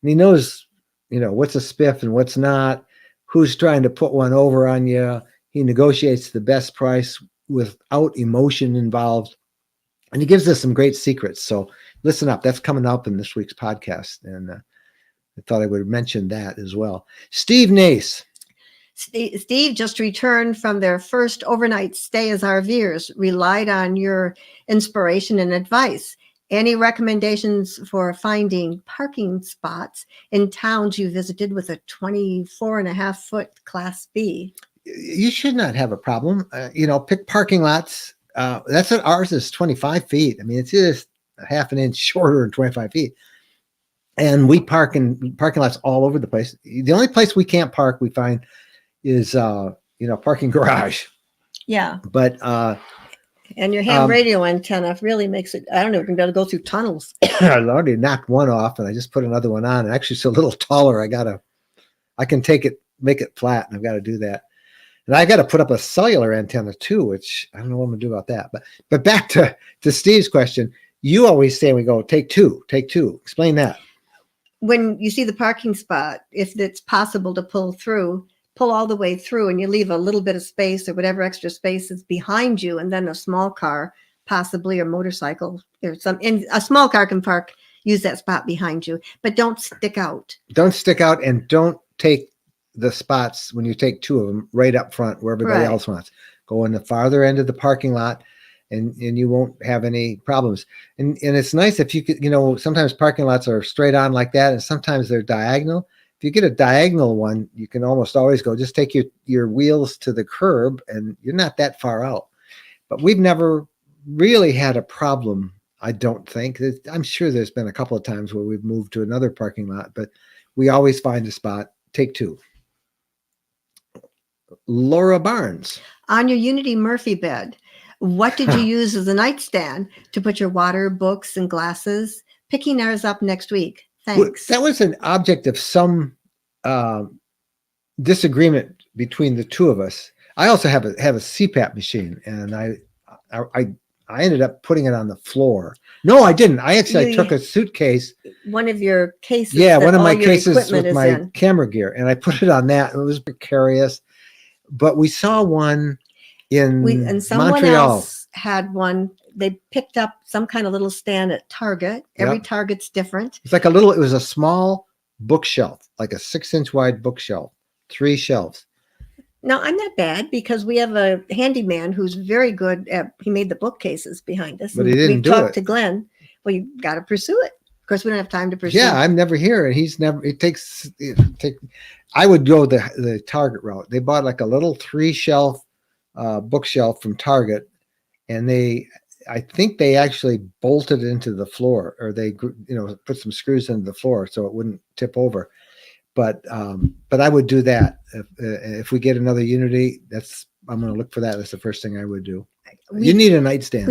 and he knows, what's a spiff and what's not, who's trying to put one over on you. He negotiates the best price without emotion involved. And he gives us some great secrets. So listen up. That's coming up in this week's podcast. And I thought I would mention that as well. Steve Nace. Steve just returned from their first overnight stay as RVers, relied on your inspiration and advice. Any recommendations for finding parking spots in towns you visited with a 24.5-foot Class B? You should not have a problem. Pick parking lots. That's what ours is, 25 feet. I mean, it's just a half an inch shorter than 25 feet. And we park in parking lots all over the place. The only place we can't park, we find, is parking garage. Yeah. But and your ham radio antenna really makes it, I don't know, you can be able to go through tunnels. I already knocked one off and I just put another one on. And actually it's a little taller. I can make it flat, and I've got to do that. And I got to put up a cellular antenna too, which I don't know what I'm gonna do about that. But back to Steve's question, you always say, we go, take two. Explain that. When you see the parking spot, if it's possible to pull all the way through, and you leave a little bit of space or whatever extra space is behind you, and then a small car, possibly, or motorcycle, and a small car can use that spot behind you, but don't stick out. Don't stick out, and don't take the spots when you take two of them right up front where everybody else wants. Go in the farther end of the parking lot, and you won't have any problems. And it's nice if you could, sometimes parking lots are straight on like that, and sometimes they're diagonal. If you get a diagonal one, you can almost always go, just take your wheels to the curb, and you're not that far out. But we've never really had a problem, I don't think. I'm sure there's been a couple of times where we've moved to another parking lot, but we always find a spot, take two. Laura Barnes. On your Unity Murphy bed, what did you use as a nightstand to put your water, books, and glasses? Picking ours up next week. Thanks. That was an object of some disagreement between the two of us. I also have a CPAP machine, and I ended up putting it on the floor. No, I didn't. I took a suitcase. One of your cases. Yeah, one of my cases with my camera gear, and I put it on that. It was precarious. But we saw one in someone Montreal. Else had one. They picked up some kind of little stand at Target. Every Target's different. It's like it was a small bookshelf, like a 6-inch wide bookshelf, 3 shelves. Now, I'm not bad because we have a handyman who's very good he made the bookcases behind us. But he didn't do it. We talked to Glenn. Well, you got to pursue it. Of course, we don't have time to pursue it. Yeah, I'm never here, and I would go the Target route. They bought like a little 3-shelf bookshelf from Target, and I think they actually bolted into the floor, or they put some screws into the floor so it wouldn't tip over. But I would do that if we get another Unity. I'm going to look for that. That's the first thing I would do. You need a nightstand.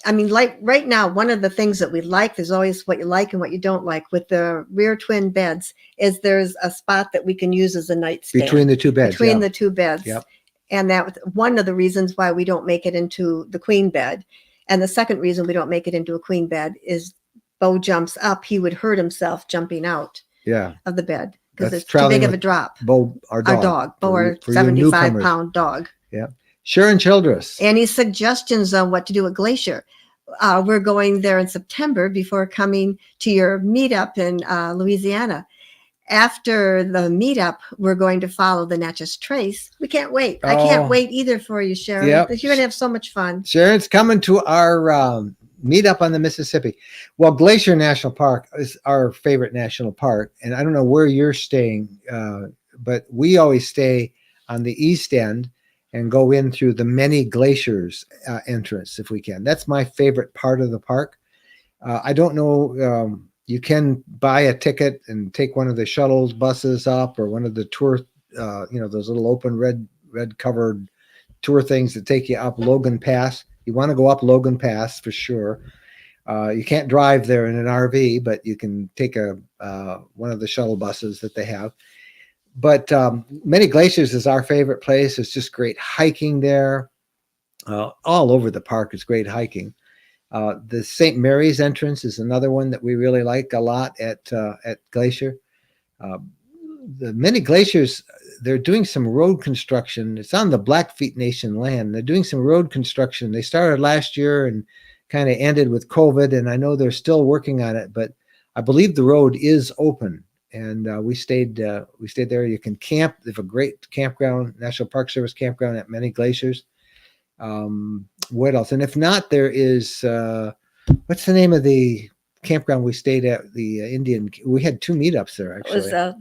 I mean, like right now, one of the things that we like, there's always what you like and what you don't like with the rear twin beds, is there's a spot that we can use as a nightstand between the two beds. The two beds. Yep. And that one of the reasons why we don't make it into the queen bed. And the second reason we don't make it into a queen bed is Bo jumps up. He would hurt himself jumping out of the bed because it's too big of a drop. Bo, our dog. Bo, our 75-pound dog. Yeah. Sharon Childress. Any suggestions on what to do at Glacier? We're going there in September before coming to your meetup in Louisiana. After the meetup, we're going to follow the Natchez Trace. We can't wait. I can't wait either for you, Sharon. Yep. You're going to have so much fun. Sharon's coming to our meet up on the Mississippi. Well, Glacier National Park is our favorite national park, and I don't know where you're staying, but we always stay on the east end and go in through the many glaciers entrance if we can. That's my favorite part of the park. I don't know. You can buy a ticket and take one of the shuttles buses up, or one of the tour, those little open red covered tour things that take you up Logan Pass. You want to go up Logan Pass for sure. You can't drive there in an RV, but you can take one of the shuttle buses that they have. But Many Glaciers is our favorite place. It's just great hiking there. All over the park is great hiking. The St. Mary's entrance is another one that we really like a lot at Glacier. The Many Glaciers, they're doing some road construction. It's on the Blackfeet Nation land. They're doing some road construction. They started last year and kind of ended with COVID, and I know they're still working on it, but I believe the road is open. And we stayed there. You can camp. They have a great campground, National Park Service campground at Many Glaciers. What else? And if not, there is what's the name of the campground we stayed at? The Indian. We had 2 meetups there actually. It was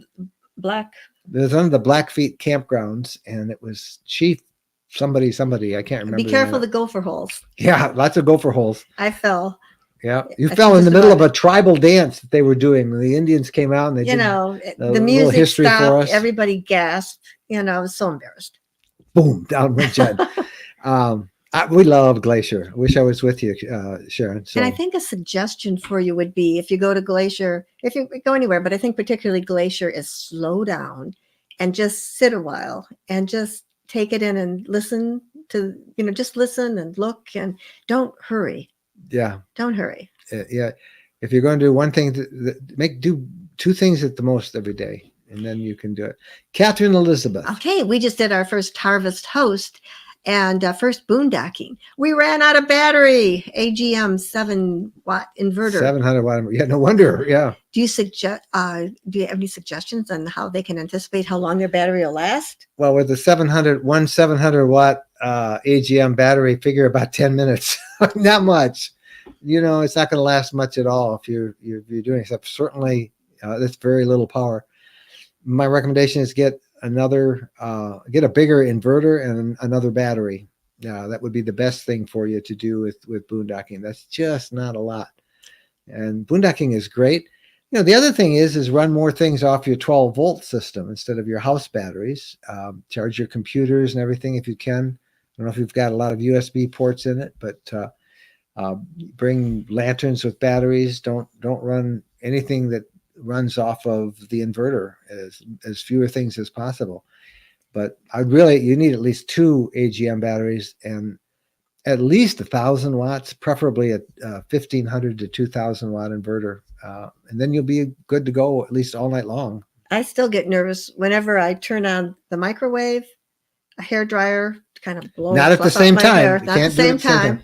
Black. It was one of the Blackfeet campgrounds, and it was Chief somebody. I can't remember. Be careful the gopher holes. Yeah, lots of gopher holes. I fell. Yeah, you I fell in the just middle of about a tribal dance that they were doing. The Indians came out and they did the little music history for stopped. us. Everybody gasped. I was so embarrassed. Boom, down went Jed. We love Glacier. I wish I was with you, Sharon. So. And I think a suggestion for you would be, if you go to Glacier, if you go anywhere, but I think particularly Glacier, is slow down and just sit a while and just take it in and listen to, just listen and look, and don't hurry. Yeah. Don't hurry. Yeah. If you're going to do one thing, do 2 things at the most every day, and then you can do it. Catherine Elizabeth. Okay. We just did our first Harvest Host and first boondocking. We ran out of battery, AGM 7-watt inverter. 700 watt. Yeah, no wonder. Yeah. Do you have any suggestions on how they can anticipate how long their battery will last? Well, with the 700 watt AGM battery, figure about 10 minutes. Not much. It's not going to last much at all if you're doing stuff. Certainly, that's very little power. My recommendation is get a bigger inverter and another battery. That would be the best thing for you to do with boondocking. That's just not a lot. And boondocking is great. The other thing is run more things off your 12-volt system instead of your house batteries. Charge your computers and everything if you can. I don't know if you've got a lot of USB ports in it, but bring lanterns with batteries. Don't run anything that runs off of the inverter, as fewer things as possible. But you need at least 2 AGM batteries and at least 1,000 watts, preferably a 1,500 to 2,000 watt inverter. And then you'll be good to go at least all night long. I still get nervous whenever I turn on the microwave, a hair dryer to kind of blow. Not at the same time. Not at the same time.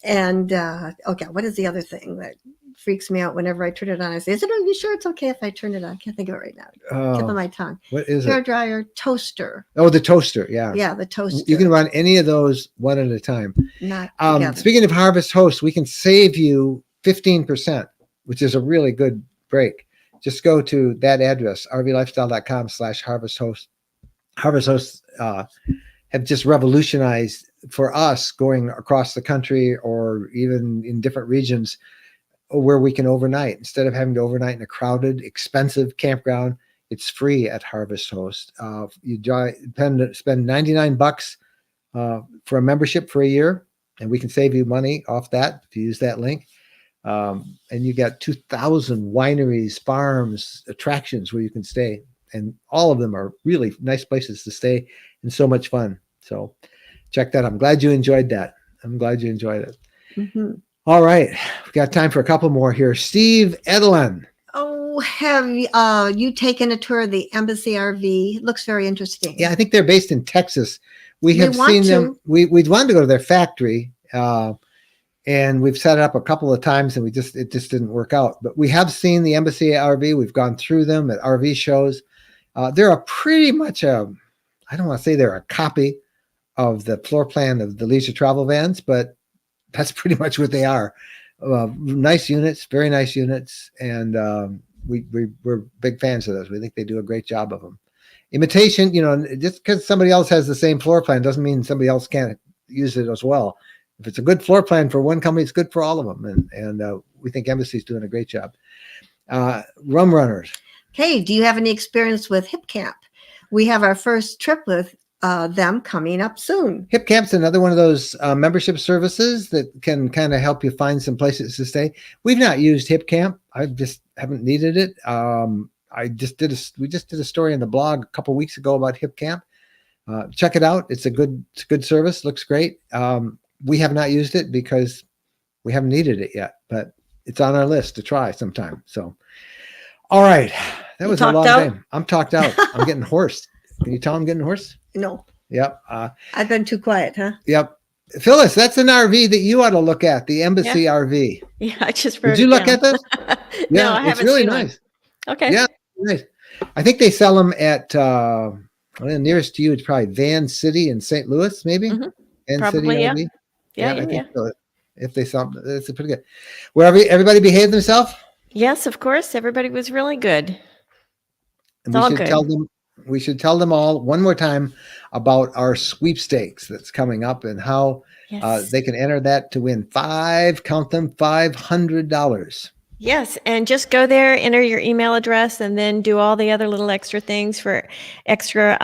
And what is the other thing that freaks me out whenever I turn it on? I say, are you sure it's okay if I turn it on? I can't think of it right now. Tip of my tongue. What is hair it? Dryer, toaster. Oh, the toaster. Yeah. Yeah, the toaster. You can run any of those one at a time. Not together. Speaking of Harvest Host, we can save you 15%, which is a really good break. Just go to that address, rvlifestyle.com/Harvest Host. Harvest Hosts have just revolutionized for us going across the country or even in different regions where we can overnight. Instead of having to overnight in a crowded, expensive campground, it's free at Harvest Host. You spend $99 for a membership for a year, and we can save you money off that if you use that link. And you got 2,000 wineries, farms, attractions where you can stay. And all of them are really nice places to stay and so much fun. So check that out. I'm glad you enjoyed that. I'm glad you enjoyed it. Mm-hmm. All right. We've got time for a couple more here. Steve Edelin. Oh, have you taken a tour of the Embassy RV? It looks very interesting. Yeah, I think they're based in Texas. We have seen them. We'd wanted to go to their factory, and we've set it up a couple of times, and it just didn't work out. But we have seen the Embassy RV. We've gone through them at RV shows. They're a pretty much I don't want to say they're a copy of the floor plan of the leisure travel vans, but that's pretty much what they are. Nice units, very nice units, and we're big fans of those. We think they do a great job of them. Imitation, just because somebody else has the same floor plan doesn't mean somebody else can't use it as well. If it's a good floor plan for one company, it's good for all of them, and we think Embassy's doing a great job. Rum runners. Hey, do you have any experience with Hipcamp? We have our first trip with them coming up soon. Hipcamp's another one of those membership services that can kind of help you find some places to stay. We've not used Hipcamp. I just haven't needed it. We just did a story in the blog a couple weeks ago about Hipcamp. Check it out. It's a good service. Looks great. We have not used it because we haven't needed it yet, but it's on our list to try sometime. So, all right. That was a long time. I'm talked out. I'm getting hoarse. Can you tell I'm getting hoarse? No. Yep. I've been too quiet, huh? Yep. Phyllis, that's an RV that you ought to look at, the Embassy RV. Yeah, I just wrote Did you look at this? No, I haven't it's really seen nice. one. Okay. Yeah, nice. I think they sell them at nearest to you. It's probably Van City in St. Louis, maybe. Mhm. Van Probably, City yeah. RV. Yeah, I think so. If they sell them, it's pretty good. Where everybody behaved themselves. Yes, of course. Everybody was really good. And It's all we should good. tell them. We should tell them all one more time about our sweepstakes that's coming up and how Yes. they can enter that to win $500. Yes, and just go there, enter your email address, and then do all the other little extra things for extra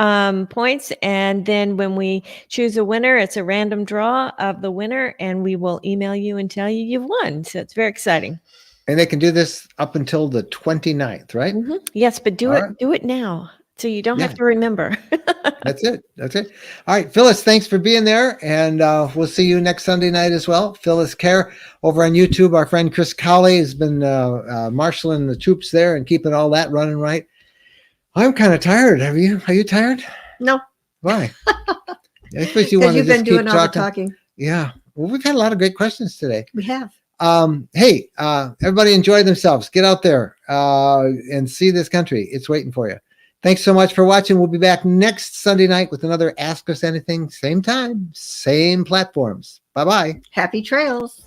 points. And then when we choose a winner, it's a random draw of the winner, and we will email you and tell you you've won. So it's very exciting. And they can do this up until the 29th, right? Mhm. Yes, but do it now, so you don't have to remember. That's it. All right, Phyllis, thanks for being there. And we'll see you next Sunday night as well. Phyllis Kerr over on YouTube. Our friend Chris Cowley has been marshaling the troops there and keeping all that running right. I'm kind of tired. Are you tired? No. Why? I suppose you want to You've just been doing keep all the talking. talking. Yeah. Well, we've had a lot of great questions today. We have. Hey, everybody enjoy themselves. Get out there and see this country. It's waiting for you. Thanks so much for watching. We'll be back next Sunday night with another Ask Us Anything. Same time, same platforms. Bye-bye. Happy trails.